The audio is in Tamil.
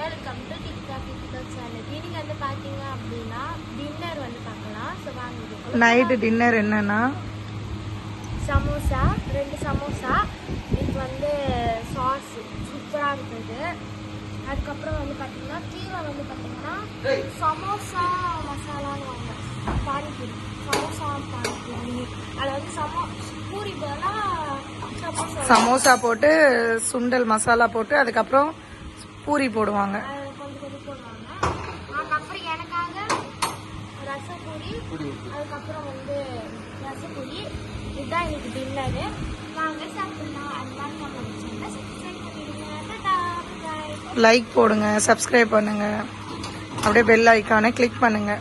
Welcome to TikTok channel. இன்னைக்கு வந்து பாத்தீங்க அப்படின்னா டின்னர் வந்து பார்க்கலாம். ஸோ வாங்க. நைட்டு டின்னர் என்னன்னா சமோசா, 2 சமோசா. இது வந்து சாஸ் சூப்பராக இருக்குது. அதுக்கப்புறம் வந்து பார்த்தீங்கன்னா கீழே வந்து பார்த்தீங்கன்னா சமோசா மசாலான்னு வாங்க பானிபூரி, சமோசா பானிபூரி. அதில் வந்து பூரி பதிலாக சமோசா போட்டு சுண்டல் மசாலா போட்டு அதுக்கப்புறம் பூரி போடுவாங்க. கொஞ்சம் கொஞ்சம் போடுவாங்க. அதுக்கப்புறம் எனக்காக ரசப்பூரி, அதுக்கப்புறம் வந்து ரசப்பூரி. இதுதான் எனக்கு டின்னரு. வாங்க சாப்பிடலாம். அதுதான் நம்ம சேனலை சப்ஸ்கிரைப் பண்ணிடுங்க. லைக் போடுங்க, சப்ஸ்கிரைப் பண்ணுங்க, அப்படியே பெல் ஐக்கானை கிளிக் பண்ணுங்க.